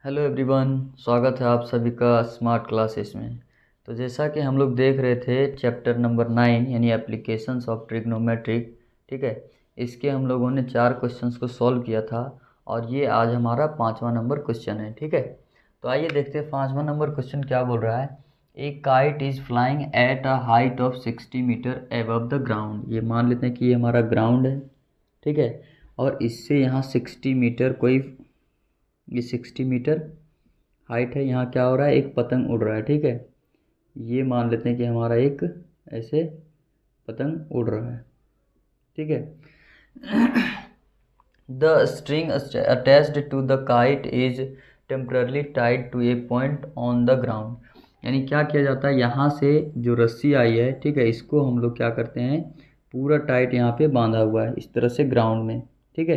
Hello everyone, स्वागत है आप सभी का स्मार्ट क्लासेस में। तो जैसा कि हम लोग देख रहे थे चैप्टर नंबर 9 यानी एप्लीकेशंस ऑफ ट्रिग्नोमेट्रिक, ठीक है। इसके हम लोगों ने 4 क्वेश्चंस को सॉल्व किया था और ये आज हमारा 5वां नंबर क्वेश्चन है, ठीक है। तो आइए देखते हैं 5वां नंबर क्वेश्चन क्या बोल रहा है। A kite is flying at a height of 60 metre above the ground. ये मान लेते हैं कि ये हमारा ग्राउंड है, ठीक है। और इससे यहाँ 60 मीटर ये 60 मीटर हाइट है। यहाँ क्या हो रहा है, एक पतंग उड़ रहा है, ठीक है। ये मान लेते हैं कि हमारा एक ऐसे पतंग उड़ रहा है, ठीक है। The string attached to the kite is temporarily tied to a point on the ground. यानी क्या किया जाता है, यहाँ से जो रस्सी आई है, ठीक है, इसको हम लोग क्या करते हैं, पूरा टाइट यहाँ पे बांधा हुआ है इस तरह से ग्राउंड में, ठीक है।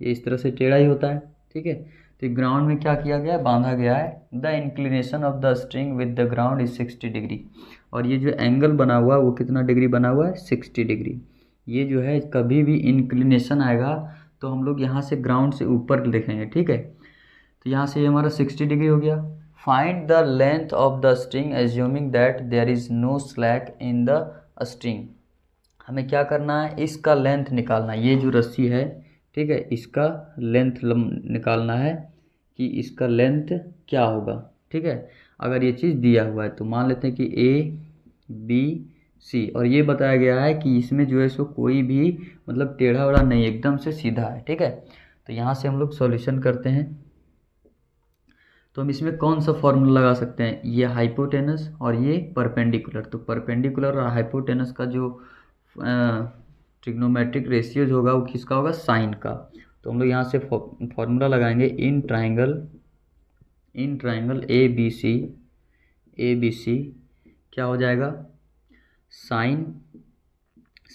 ये इस तरह से टेढ़ा ही होता है, ठीक है। तो ग्राउंड में क्या किया गया है, बांधा गया है। The inclination of the string with the ground is 60 degree. और ये जो एंगल बना हुआ है वो कितना डिग्री बना हुआ है, 60 डिग्री। ये जो है कभी भी इंक्लिनेशन आएगा तो हम लोग यहाँ से ग्राउंड से ऊपर लिखेंगे, ठीक है। तो यहाँ से ये हमारा 60 डिग्री हो गया। Find the length of the string assuming that there is no slack in the string. हमें क्या करना है, इसका लेंथ निकालना है। ये जो रस्सी है, ठीक है, इसका लेंथ निकालना है कि इसका लेंथ क्या होगा, ठीक है। अगर ये चीज़ दिया हुआ है तो मान लेते हैं कि ABC, और ये बताया गया है कि इसमें जो है सो कोई भी मतलब टेढ़ा वेढ़ा नहीं, एकदम से सीधा है, ठीक है। तो यहाँ से हम लोग सॉल्यूशन करते हैं। तो हम इसमें कौन सा फॉर्मूला लगा सकते हैं, ये हाइपोटेनस और ये परपेंडिकुलर। तो परपेंडिकुलर और हाइपोटेनस का जो ट्रिग्नोमेट्रिक रेशियोज होगा वो किसका होगा, साइन का। तो हम लोग यहाँ से फॉर्मूला लगाएंगे इन ट्राइंगल ए बी सी क्या हो जाएगा, sine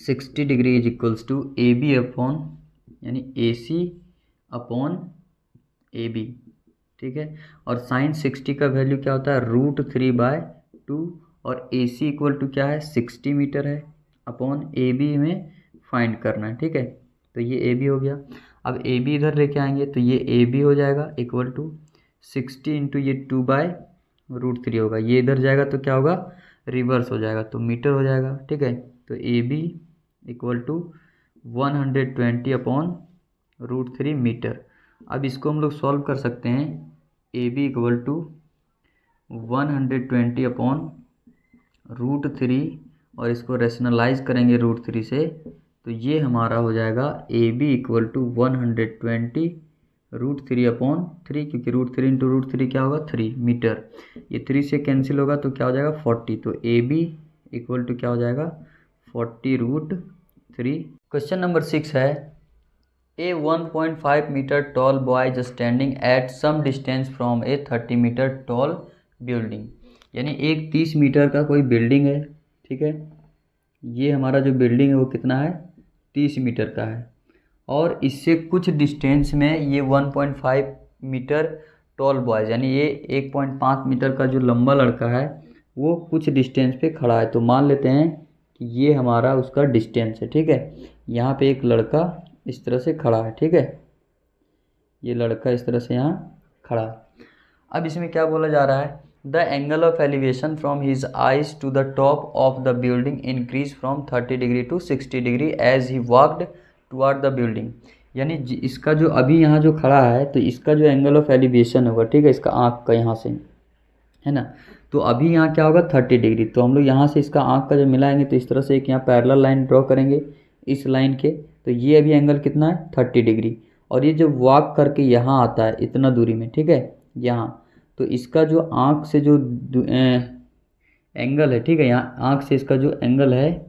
60 degree is equals to A B upon यानी A C upon A B, ठीक है। और साइन 60 का वैल्यू क्या होता है, √3/2, और ए सी इक्वल टू क्या है, 60 मीटर है, अपॉन ए बी में फाइंड करना है, ठीक है। तो ये ए बी हो गया। अब ए बी इधर लेके आएंगे तो ये ए बी हो जाएगा इक्वल टू 60 इंटू ये 2/√3 होगा। ये इधर जाएगा तो क्या होगा, रिवर्स हो जाएगा, तो मीटर हो जाएगा, ठीक है। तो A B equal to 120/√3 metre. अब इसको हम लोग सॉल्व कर सकते हैं। ए बी इक्वल टू 120/√3 और इसको रेशनलाइज करेंगे √3 से, तो ये हमारा हो जाएगा ए बी इक्वल टू 120√3/3, क्योंकि √3 इंटू √3 क्या होगा, 3 मीटर। ये 3 से कैंसिल होगा तो क्या हो जाएगा, 40। तो ए बी इक्वल टू क्या हो जाएगा, 40√3। क्वेश्चन नंबर 6 है, a 1.5 metre tall boy is standing at some distance from a 30 metre tall building. यानी एक 30 मीटर का कोई बिल्डिंग है, ठीक है। ये हमारा जो बिल्डिंग है वो कितना है, 30 मीटर का है। और इससे कुछ डिस्टेंस में ये 1.5 मीटर टॉल बॉयज़ यानी ये 1.5 मीटर का जो लंबा लड़का है वो कुछ डिस्टेंस पे खड़ा है। तो मान लेते हैं कि ये हमारा उसका डिस्टेंस है, ठीक है। यहाँ पे एक लड़का इस तरह से खड़ा है, ठीक है। ये लड़का इस तरह से यहाँ खड़ा है। अब इसमें क्या बोला जा रहा है, the angle of elevation from his eyes to the top of the building increase from 30 degree to 60 degree as he walked toward the building. यानी इसका जो अभी यहाँ जो खड़ा है तो इसका जो एंगल ऑफ एलिवेशन होगा, ठीक है, इसका आँख का यहाँ से है ना, तो अभी यहाँ क्या होगा, 30 डिग्री। तो हम लोग यहाँ से इसका आँख का जब मिलाएंगे तो इस तरह से एक यहाँ पैरेलल लाइन ड्रॉ करेंगे इस लाइन के, तो ये अभी एंगल कितना है, 30 डिग्री। और ये जो वॉक करके यहाँ आता है इतना दूरी में, ठीक है, यहाँ, तो इसका जो आँख से जो एंगल है, ठीक है, यहाँ आँख से इसका जो एंगल है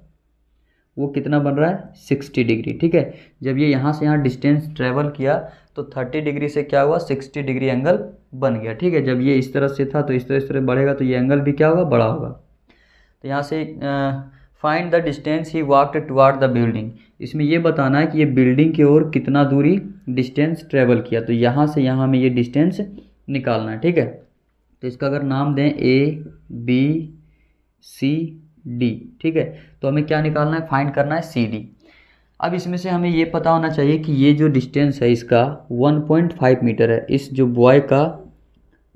वो कितना बन रहा है, 60 डिग्री, ठीक है। जब ये यहाँ से यहाँ डिस्टेंस ट्रेवल किया तो 30 डिग्री से क्या हुआ, 60 डिग्री एंगल बन गया, ठीक है। जब ये इस तरह से था तो इस तरह बढ़ेगा तो ये एंगल भी क्या होगा, बड़ा होगा। तो यहाँ से find the distance he walked toward the building. इसमें ये बताना है कि ये बिल्डिंग की ओर कितना दूरी डिस्टेंस ट्रेवल किया। तो यहाँ से यहाँ में ये डिस्टेंस निकालना है, ठीक है। तो इसका अगर नाम दें ABCD, ठीक है, तो हमें क्या निकालना है, फाइंड करना है CD। अब इसमें से हमें ये पता होना चाहिए कि ये जो डिस्टेंस है इसका 1.5 मीटर है। इस जो बॉय का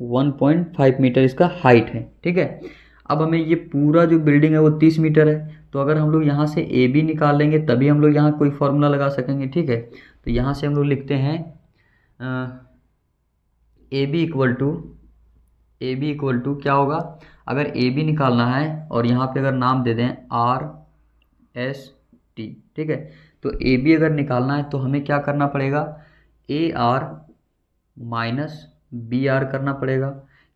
1.5 मीटर इसका हाइट है, ठीक है। अब हमें ये पूरा जो बिल्डिंग है वो 30 मीटर है, तो अगर हम लोग यहाँ से ए बी निकाल लेंगे तभी हम लोग यहाँ कोई फॉर्मूला लगा सकेंगे, ठीक है। तो यहाँ से हम लोग लिखते हैं ए बी इक्वल टू क्या होगा, अगर ए बी निकालना है और यहाँ पे अगर नाम दे दें आर एस टी, ठीक है। तो ए बी अगर निकालना है तो हमें क्या करना पड़ेगा, A R minus B R करना पड़ेगा।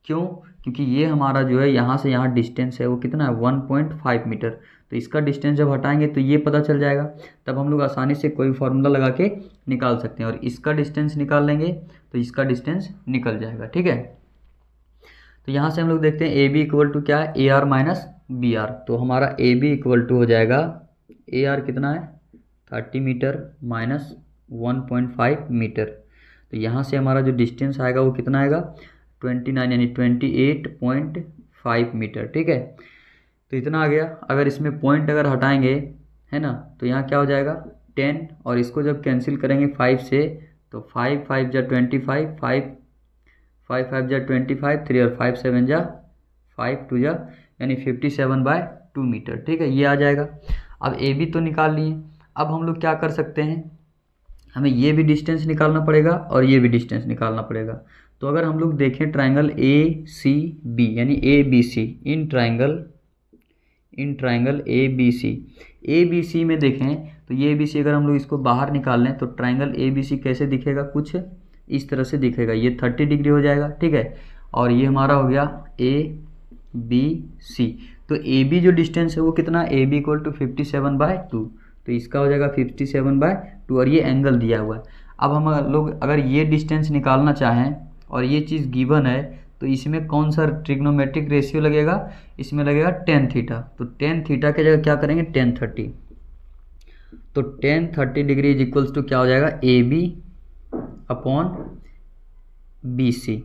क्यों, क्योंकि ये हमारा जो है यहाँ से यहाँ डिस्टेंस है वो कितना है 1.5 मीटर, तो इसका डिस्टेंस जब हटाएंगे तो ये पता चल जाएगा, तब हम लोग आसानी से कोई फार्मूला लगा के निकाल सकते हैं। और इसका डिस्टेंस निकाल लेंगे तो इसका डिस्टेंस निकल जाएगा, ठीक है। तो यहाँ से हम लोग देखते हैं ए बी इक्वल टू क्या है, A R minus B R. तो हमारा ए बी इक्वल टू हो जाएगा, ए आर कितना है 30 मीटर माइनस 1.5 मीटर। तो यहाँ से हमारा जो डिस्टेंस आएगा वो कितना आएगा 29 यानी 28.5 मीटर, ठीक है। तो इतना आ गया। अगर इसमें पॉइंट अगर हटाएंगे है ना, तो यहाँ क्या हो जाएगा 10, और इसको जब कैंसिल करेंगे 5 से तो 5 5 जा 25, 5 5 5 जा 25, 3 और 5 7 जा 5 2 जा यानी 57/2 मीटर, ठीक है। ये आ जाएगा। अब ए बी तो निकाल लिए, अब हम लोग क्या कर सकते हैं, हमें ये भी डिस्टेंस निकालना पड़ेगा और ये भी डिस्टेंस निकालना पड़ेगा। तो अगर हम लोग देखें ट्राइंगल ए सी बी यानी A B C, in triangle A B C में देखें तो ये ए बी सी अगर हम लोग इसको बाहर निकाल लें तो ट्राइंगल ए बी सी कैसे दिखेगा, कुछ इस तरह से दिखेगा। ये 30 डिग्री हो जाएगा, ठीक है। और ये हमारा हो गया ए बी सी। तो ए बी जो डिस्टेंस है वो कितना, ए बी इक्वल टू 57/2, तो इसका हो जाएगा 57/2 और ये एंगल दिया हुआ है। अब हम लोग अगर ये डिस्टेंस निकालना चाहें और ये चीज़ गिवन है तो इसमें कौन सा ट्रिग्नोमेट्रिक रेशियो लगेगा, इसमें लगेगा tan थीटा। तो tan थीटा की जगह क्या करेंगे tan 30, तो tan 30 degree is equals to क्या हो जाएगा A B upon B C,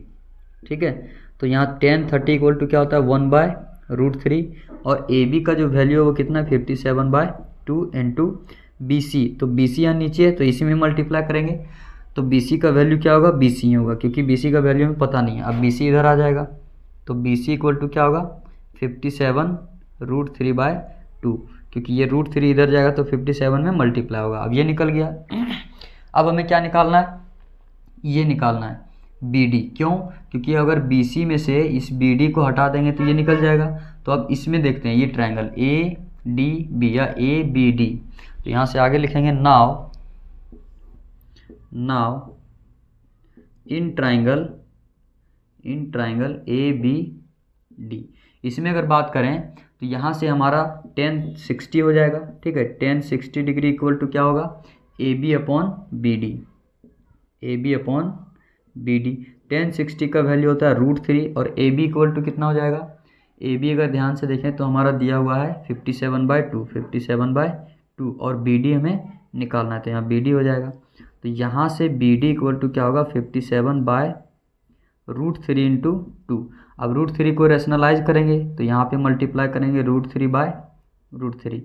ठीक है। तो यहाँ tan 30 इक्वल टू क्या होता है 1/√3 और ए बी का जो वैल्यू है वो कितना है 57/2 इंटू बी सी। तो बी सी यहाँ नीचे है तो इसी में मल्टीप्लाई करेंगे, तो बी सी का वैल्यू क्या होगा बी सी होगा, क्योंकि बी सी का वैल्यू हमें पता नहीं है। अब बी सी इधर आ जाएगा तो बी सी इक्वल टू क्या होगा 57√3/2, क्योंकि ये √3 इधर जाएगा तो 57 में मल्टीप्लाई होगा। अब ये निकल गया। अब हमें क्या निकालना है, ये निकालना है बी डी। क्यों, क्योंकि अगर बी सी में से इस बी डी को हटा देंगे तो ये निकल जाएगा। तो अब इसमें देखते हैं ये ट्राइंगल ए डी बी या ए बी डी, तो यहाँ से आगे लिखेंगे now in triangle A B D. इसमें अगर बात करें तो यहाँ से हमारा tan 60 हो जाएगा, ठीक है। tan 60 डिग्री इक्वल टू क्या होगा A B upon B D. tan 60 का वैल्यू होता है √3 और ए बी इक्वल टू कितना हो जाएगा, ए बी अगर ध्यान से देखें तो हमारा दिया हुआ है 57/2 और बी डी हमें निकालना है, तो यहाँ बी डी हो जाएगा। तो यहाँ से बी डी इक्वल टू क्या होगा 57/√3 इंटू 2। अब √3 को रेशनलाइज करेंगे तो यहाँ पे मल्टीप्लाई करेंगे √3/√3,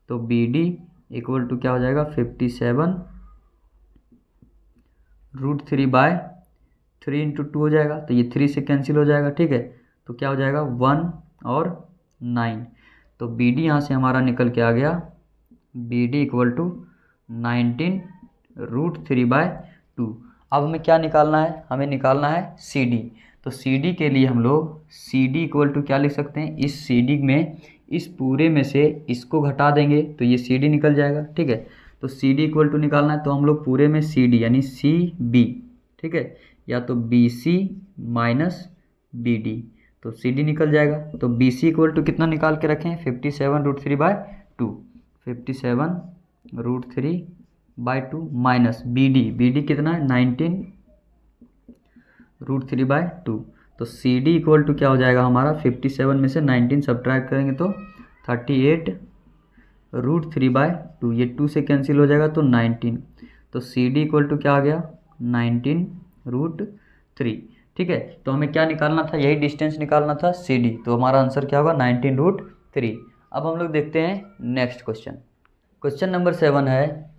तो बी डी इक्वल टू क्या हो जाएगा 57√3/3 इंटू 2 हो जाएगा, तो ये 3 से कैंसिल हो जाएगा, ठीक है। तो क्या हो जाएगा 1 और 9, तो बी डी यहाँ से हमारा निकल के आ गया बी डी इक्वल टू 19√3/2। अब हमें क्या निकालना है, हमें निकालना है सी डी। तो सी डी के लिए हम लोग सी डी इक्वल टू क्या लिख सकते हैं, इस सी डी में इस पूरे में से इसको घटा देंगे तो ये सी डी निकल जाएगा, ठीक है। तो सी डी इक्वल टू निकालना है तो हम लोग पूरे में सी डी यानी सी बी, ठीक है, या तो B C minus B D, तो सी डी निकल जाएगा। तो बी सी इक्वल टू कितना निकाल के रखें 57√3/2, 57√3/2 माइनस बी डी कितना है 19√3/2। तो सी डी इक्वल टू क्या हो जाएगा हमारा 57 में से 19 सब्ट्रैक्ट करेंगे तो 38√3/2, ये 2 से कैंसिल हो जाएगा तो 19, तो सी डी इक्वल टू क्या आ गया 19√3, ठीक है। तो हमें क्या निकालना था, यही डिस्टेंस निकालना था सी डी, तो हमारा आंसर क्या होगा 19√3। अब हम लोग देखते हैं नेक्स्ट क्वेश्चन। क्वेश्चन नंबर 7 है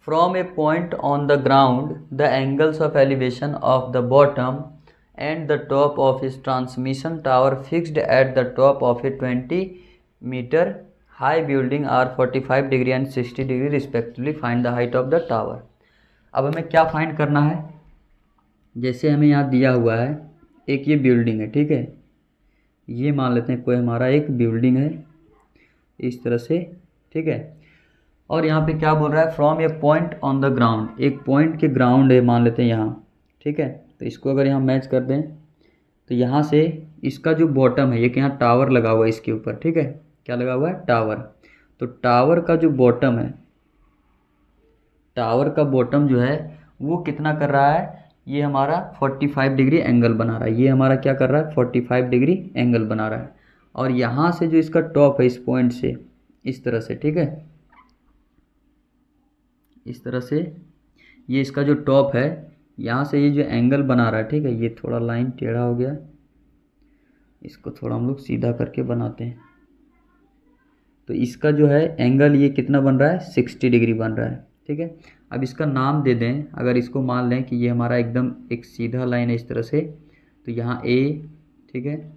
from A point on the ground the angles of elevation of the bottom and the top of his transmission tower fixed at the top of a 20-meter high building are 45 degree and 60 degree respectively. Find the height of the tower. अब हमें क्या find करना है, जैसे हमें यहाँ दिया हुआ है एक ये बिल्डिंग है, ठीक है, ये मान लेते हैं कोई हमारा एक बिल्डिंग है इस तरह से, ठीक है, और यहाँ पे क्या बोल रहा है, from A point on the ground, एक पॉइंट के ग्राउंड है मान लेते हैं यहाँ, ठीक है। तो इसको अगर यहाँ मैच कर दें तो यहाँ से इसका जो बॉटम है, एक यहाँ टावर लगा हुआ है इसके ऊपर, ठीक है, क्या लगा हुआ है, टावर। तो टावर का जो बॉटम है, टावर का बॉटम जो है वो कितना कर रहा है, ये हमारा 45 डिग्री एंगल बना रहा है, ये हमारा क्या कर रहा है, 45 डिग्री एंगल बना रहा है। और यहाँ से जो इसका टॉप है इस पॉइंट से इस तरह से, ठीक है, इस तरह से ये इसका जो टॉप है, यहाँ से ये जो एंगल बना रहा है, ठीक है, ये थोड़ा लाइन टेढ़ा हो गया, इसको थोड़ा हम लोग सीधा करके बनाते हैं। तो इसका जो है एंगल ये कितना बन रहा है, 60 डिग्री बन रहा है, ठीक है। अब इसका नाम दे दें, अगर इसको मान लें कि ये हमारा एकदम एक सीधा लाइन है इस तरह से, तो यहाँ ए, ठीक है,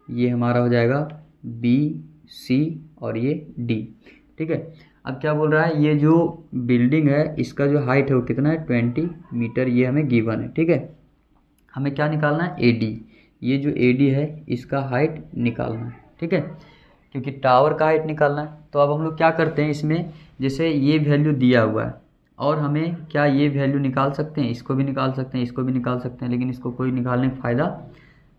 ये हमारा हो जाएगा बी सी और ये डी, ठीक है। अब क्या बोल रहा है, ये जो बिल्डिंग है इसका जो हाइट है वो कितना है, 20 मीटर, ये हमें गिवन है, ठीक है। हमें क्या निकालना है, ए डी, ये जो ए डी है इसका हाइट निकालना है, ठीक है, क्योंकि टावर का हाइट निकालना है। तो अब हम लोग क्या करते हैं इसमें, जैसे ये वैल्यू दिया हुआ है और हमें क्या ये वैल्यू निकाल सकते हैं, इसको भी निकाल सकते हैं, इसको भी निकाल सकते हैं, लेकिन इसको कोई निकालने का फ़ायदा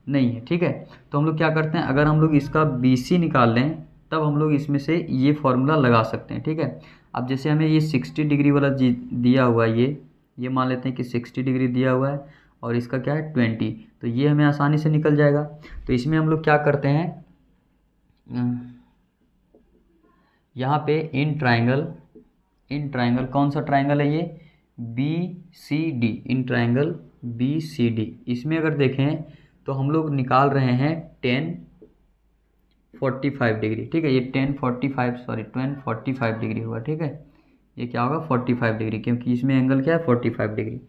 नहीं है, ठीक है। तो हम लोग क्या करते हैं, अगर हम लोग इसका बी सी निकाल लें तब हम लोग इसमें से ये फॉर्मूला लगा सकते हैं, ठीक है। अब जैसे हमें ये 60 डिग्री वाला दिया हुआ है, ये मान लेते हैं कि 60 डिग्री दिया हुआ है और इसका क्या है 20, तो ये हमें आसानी से निकल जाएगा। तो इसमें हम लोग क्या करते हैं, यहाँ पे इन ट्राइंगल कौन सा ट्राइंगल है, ये B C D, in triangle B C D, इसमें अगर देखें तो हम लोग निकाल रहे हैं 1045 डिग्री, ठीक है, ये 1045 डिग्री होगा, ठीक है, ये क्या होगा 45 डिग्री, क्योंकि इसमें एंगल क्या है 45 डिग्री।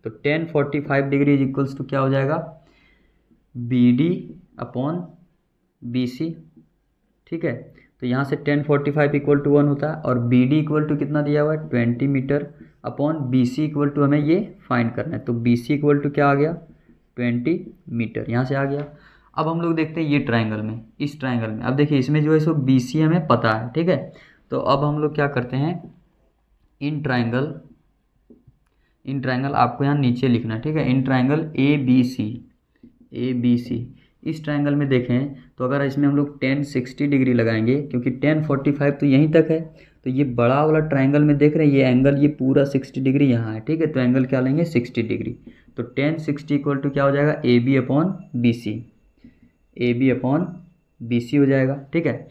तो 1045 डिग्री इज इक्वल्स टू क्या हो जाएगा, B D upon B C, ठीक है। तो यहाँ से 1045 इक्वल टू 1 होता है और बी डी इक्वल टू कितना दिया हुआ है 20 metre upon B C equal to हमें ये फाइंड करना है। तो बी सी इक्वल टू क्या आ गया 20 मीटर, यहाँ से आ गया। अब हम लोग देखते हैं ये ट्राइंगल में, इस ट्राइंगल में, अब देखिए इसमें जो है सो बी सी हमें पता है, ठीक है। तो अब हम लोग क्या करते हैं, इन ट्राइंगल आपको यहाँ नीचे लिखना है, ठीक है, इन ट्राइंगल ए बी सी, इस ट्राइंगल में देखें तो अगर इसमें हम लोग 1060 डिग्री लगाएंगे, क्योंकि 1045 तो यहीं तक है, तो ये बड़ा वाला ट्राइंगल में देख रहे हैं ये एंगल ये पूरा 60 डिग्री यहाँ है, ठीक है। तो एंगल क्या लेंगे 60 डिग्री, तो 1060 इक्वल टू क्या हो जाएगा A B upon B C हो जाएगा, ठीक है।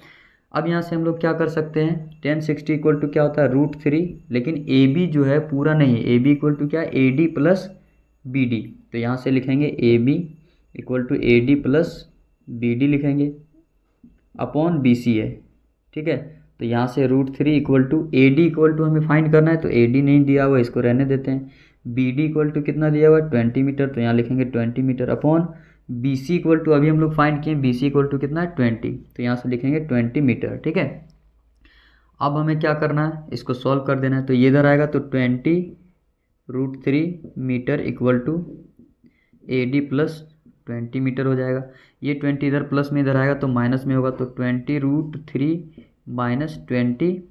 अब यहाँ से हम लोग क्या कर सकते हैं, 1060 इक्वल टू क्या होता है √3, लेकिन ए बी जो है पूरा नहीं है, ए बी इक्वल टू क्या है A D plus B D, तो यहाँ से लिखेंगे A B equal to A D plus B D लिखेंगे अपॉन बी सी है, ठीक है। तो यहाँ से √3 equal to A D equal to हमें फाइंड करना है, तो ए डी नहीं दिया हुआ इसको रहने देते हैं। बी डी इक्वल टू कितना दिया हुआ है 20 मीटर, तो यहाँ लिखेंगे 20 metre upon B C equal to अभी हम लोग फाइंड किए बी सी इक्वल टू कितना है 20, तो यहाँ से लिखेंगे 20 मीटर, ठीक है। अब हमें क्या करना है, इसको सॉल्व कर देना है, तो ये इधर आएगा तो 20 √3 metre equal to A D plus 20 metre हो जाएगा। ये 20 इधर प्लस में इधर आएगा तो माइनस में होगा, तो 20 √3 minus 20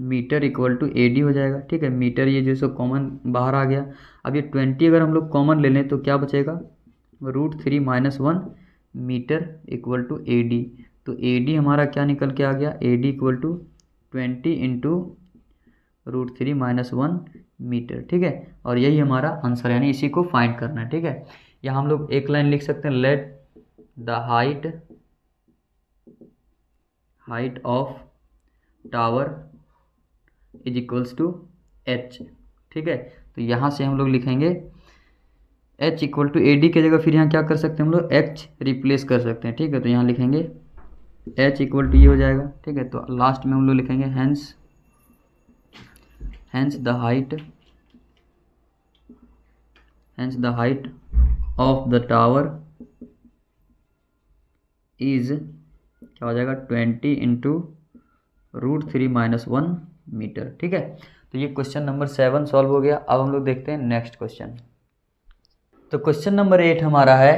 metre equal to A D हो जाएगा, ठीक है। मीटर ये जो सो कॉमन बाहर आ गया। अब ये 20 अगर हम लोग कॉमन ले लें तो क्या बचेगा, √3 minus 1 metre equal to A D, तो ए डी हमारा क्या निकल के आ गया, A D equal to 20 into √3 minus 1 metre, ठीक है। और यही हमारा आंसर है, यानी इसी को फाइंड करना है, ठीक है। यहाँ हम लोग एक लाइन लिख सकते हैं, let the height of tower is equals to H, ठीक है। तो यहाँ से हम लोग लिखेंगे H equal to A D की जगह फिर यहाँ क्या कर सकते हैं हम लोग एच रिप्लेस कर सकते हैं, ठीक है। तो यहाँ लिखेंगे एच इक्वल टू ये हो जाएगा, ठीक है। तो लास्ट में हम लोग लिखेंगे hence the height of the tower is क्या हो जाएगा 20 इंटू √3 - 1 मीटर। ठीक है, तो ये क्वेश्चन नंबर 7 सॉल्व हो गया। अब हम लोग देखते हैं नेक्स्ट क्वेश्चन। तो क्वेश्चन नंबर 8 हमारा है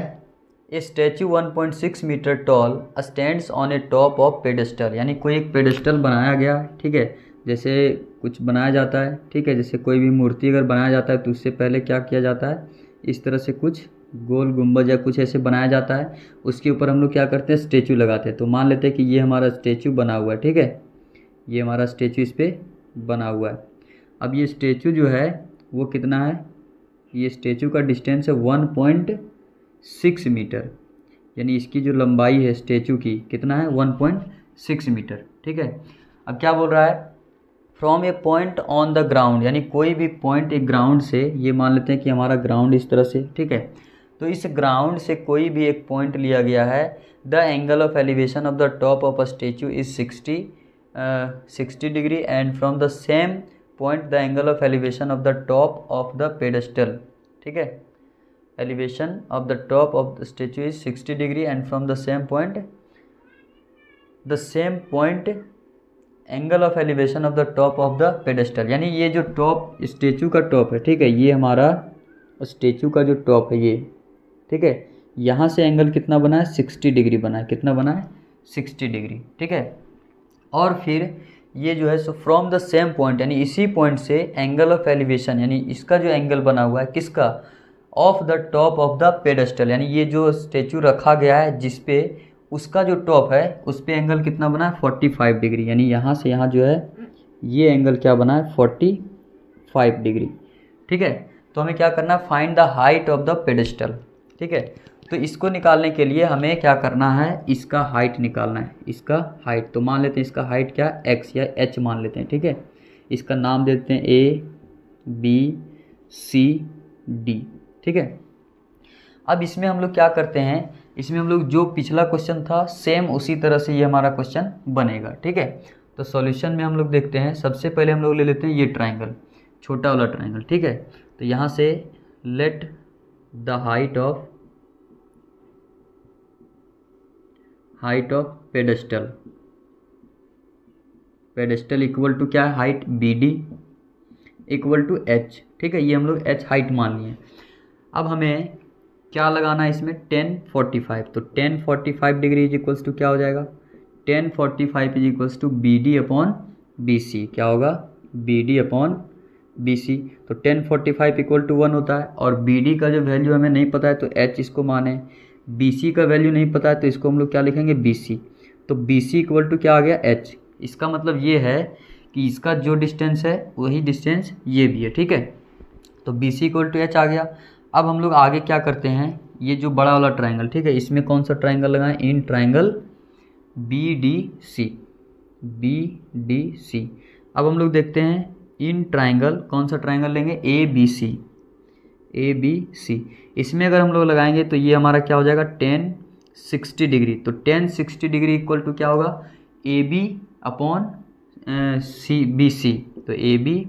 a statue 1.6 metre tall stands on a top of pedestal, यानी कोई एक पेडेस्टल बनाया गया, ठीक है, जैसे कुछ बनाया जाता है, ठीक है, जैसे कोई भी मूर्ति अगर बनाया जाता है तो उससे पहले क्या किया जाता है, इस तरह से कुछ गोल गुंबज या कुछ ऐसे बनाया जाता है, उसके ऊपर हम लोग क्या करते हैं, स्टैचू लगाते हैं। तो मान लेते हैं कि ये हमारा स्टैचू बना हुआ है, ठीक है, ये हमारा स्टैचू इस पर बना हुआ है। अब ये स्टैचू जो है वो कितना है, ये स्टैचू का डिस्टेंस है 1.6 मीटर, यानी इसकी जो लंबाई है स्टैचू की कितना है 1.6 मीटर। ठीक है, अब क्या बोल रहा है, from A point on the ground, यानी कोई भी पॉइंट एक ग्राउंड से, ये मान लेते हैं कि हमारा ग्राउंड इस तरह से, ठीक है, तो इस ग्राउंड से कोई भी एक पॉइंट लिया गया है। The angle of elevation of the top of a statue is 60 degree and from the same point the angle of elevation of the top of the pedestal, ठीक है, elevation of the top of the statue is 60 degree and from the same point angle of elevation of the top of the pedestal, यानी ये जो top statue का top है, ठीक है, ये हमारा स्टैचू का जो टॉप है ये, ठीक है, यहाँ से एंगल कितना बना है 60 डिग्री बना है, कितना बना है 60 डिग्री, ठीक है, और फिर ये जो है so from the same point, यानी इसी पॉइंट से एंगल ऑफ एलिवेशन, यानी इसका जो एंगल बना हुआ है किसका, of the top of the pedestal, यानी ये जो स्टैचू रखा गया है जिस पे उसका जो टॉप है उस पे एंगल कितना बना है 45 डिग्री, यानी यहाँ से यहाँ जो है ये एंगल क्या बना है 45 डिग्री। ठीक है, तो हमें क्या करना है, find the height of the pedestal. ठीक है, तो इसको निकालने के लिए हमें क्या करना है, इसका हाइट निकालना है, इसका हाइट। तो मान लेते हैं इसका हाइट क्या, x या h मान लेते हैं, ठीक है, इसका नाम दे देते हैं A B C D। ठीक है, अब इसमें हम लोग क्या करते हैं, इसमें हम लोग जो पिछला क्वेश्चन था सेम उसी तरह से ये हमारा क्वेश्चन बनेगा। ठीक है, तो सॉल्यूशन में हम लोग देखते हैं, सबसे पहले हम लोग ले लेते हैं ये ट्राइंगल, छोटा वाला ट्राइंगल। ठीक है, तो यहाँ से let the height of pedestal equal to क्या है, height BD equal to h। ठीक है, ये हम लोग h हाइट मान लिए। अब हमें क्या लगाना है इसमें, 1045, तो 1045 डिग्री इज इक्वल्स टू क्या हो जाएगा, 1045 is equals to BD upon BC, क्या होगा BD अपॉन BC। तो 1045 इक्वल टू 1 होता है, और BD का जो वैल्यू हमें नहीं पता है तो h इसको माने, BC का वैल्यू नहीं पता है तो इसको हम लोग क्या लिखेंगे BC। तो BC इक्वल टू क्या आ गया h। इसका मतलब ये है कि इसका जो डिस्टेंस है वही डिस्टेंस ये भी है। ठीक है, तो BC इक्वल टू h आ गया। अब हम लोग आगे क्या करते हैं, ये जो बड़ा वाला ट्राइंगल, ठीक है, इसमें कौन सा ट्राइंगल लगाएं, इन ट्राइंगल BDC। अब हम लोग देखते हैं इन ट्राइंगल कौन सा ट्राइंगल लेंगे, ABC। इसमें अगर हम लोग लगाएंगे तो ये हमारा क्या हो जाएगा 1060 डिग्री। तो 1060 डिग्री इक्वल टू क्या होगा, AB अपॉन BC। तो AB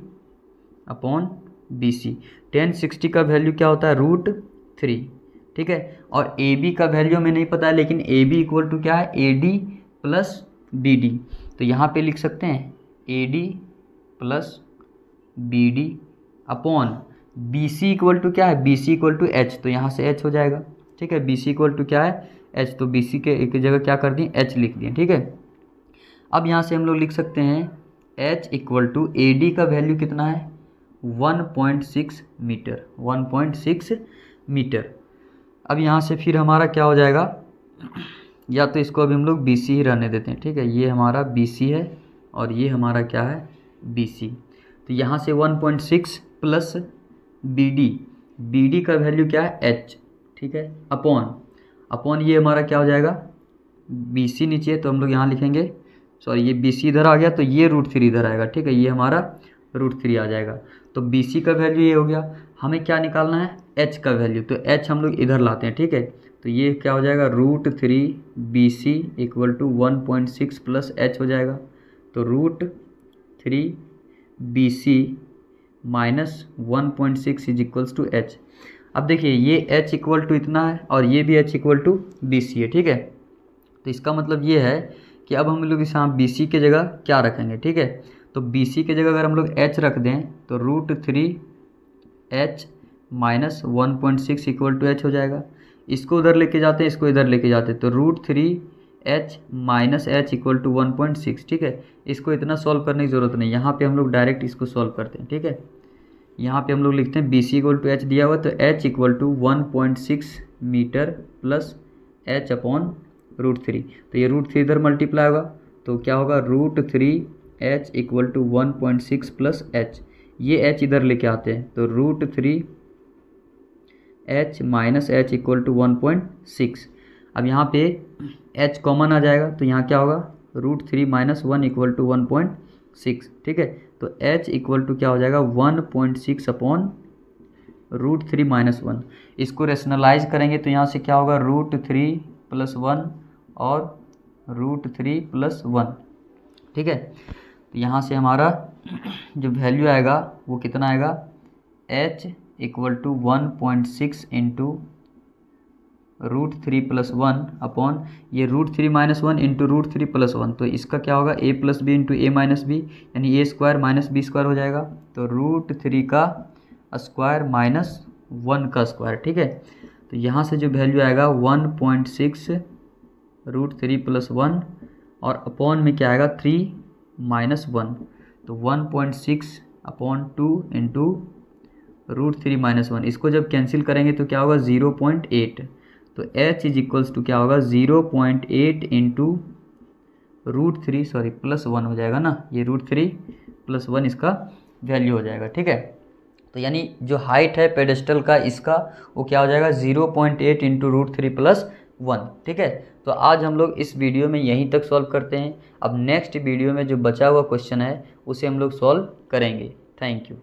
अपॉन BC, 1060 का वैल्यू क्या होता है √3। ठीक है, और AB का वैल्यू हमें नहीं पता है, लेकिन AB इक्वल टू क्या है AD प्लस BD। तो यहाँ पे लिख सकते हैं AD plus BD upon BC equal to क्या है, BC इक्वल टू H, तो यहाँ से H हो जाएगा। ठीक है, BC इक्वल टू क्या है H, तो BC के एक जगह क्या कर दिए H लिख दिए। ठीक है, अब यहाँ से हम लोग लिख सकते हैं H इक्वल टू AD का वैल्यू कितना है 1.6 मीटर, 1.6 मीटर। अब यहाँ से फिर हमारा क्या हो जाएगा, या तो इसको अभी हम लोग BC ही रहने देते हैं। ठीक है, ये हमारा BC है और ये हमारा क्या है BC। तो यहाँ से 1.6 प्लस BD का वैल्यू क्या है H। ठीक है, अपॉन ये हमारा क्या हो जाएगा BC नीचे, तो हम लोग यहाँ लिखेंगे, सॉरी ये BC इधर आ गया तो ये √3 इधर आएगा। ठीक है, ये हमारा √3 आ जाएगा। तो BC का वैल्यू ये हो गया। हमें क्या निकालना है H का वैल्यू, तो H हम लोग इधर लाते हैं। ठीक है, तो ये क्या हो जाएगा √3 BC equal to 1.6 plus H हो जाएगा। तो √3 BC minus 1.6 is equals to H। अब देखिए ये h इक्वल टू इतना है और ये भी h इक्वल टू BC है, ठीक है। तो इसका मतलब ये है कि अब हम लोग इस यहाँ BC की जगह क्या रखेंगे, ठीक है। तो BC की जगह अगर हम लोग h रख दें तो √3h minus 1.6 equal to h हो जाएगा। इसको उधर लेके जाते हैं, इसको इधर लेके जाते हैं, तो √3h minus h equal to 1.6, ठीक है। इसको इतना सॉल्व करने की ज़रूरत नहीं, यहाँ पे हम लोग डायरेक्ट इसको सॉल्व करते हैं, ठीक है। यहाँ पे हम लोग लिखते हैं BC इक्वल टू h दिया हुआ, तो h equal to 1.6 metre plus h upon √3। तो ये √3 इधर मल्टीप्लाई होगा, तो क्या होगा √3h equal to 1.6 plus h। ये h इधर लेके आते हैं, तो √3h minus h equal to 1.6। अब यहाँ पे h कॉमन आ जाएगा, तो यहाँ क्या होगा √3 माइनस 1 इक्वल टू 1.6, ठीक है। तो h इक्वल टू क्या हो जाएगा 1.6 अपॉन √3 माइनस 1। इसको रेशनलाइज करेंगे तो यहाँ से क्या होगा √3 प्लस 1 और √3 प्लस 1, ठीक है। तो यहाँ से हमारा जो वैल्यू आएगा वो कितना आएगा, h equal to 1.6 into √3 plus 1 upon ये √3 माइनस 1 इंटू √3 प्लस 1। तो इसका क्या होगा a plus B into A minus B, यानी a square minus B square हो जाएगा। तो √3 का स्क्वायर माइनस 1 का स्क्वायर, ठीक है। तो यहाँ से जो वैल्यू आएगा 1.6 √3 प्लस 1 और अपॉन में क्या आएगा 3 माइनस 1, तो 1.6 अपॉन 2 इंटू √3 माइनस 1। इसको जब कैंसिल करेंगे तो क्या होगा 0.8। तो h इज इक्वल्स टू क्या होगा 0.8 इंटू √3 सॉरी प्लस 1 हो जाएगा ना, ये √3 प्लस 1 इसका वैल्यू हो जाएगा, ठीक है। तो यानी जो हाइट है पेडेस्टल का इसका वो क्या हो जाएगा 0.8 इंटू √3 प्लस 1, ठीक है। तो आज हम लोग इस वीडियो में यहीं तक सॉल्व करते हैं। अब नेक्स्ट वीडियो में जो बचा हुआ क्वेश्चन है उसे हम लोग सॉल्व करेंगे। Thank you.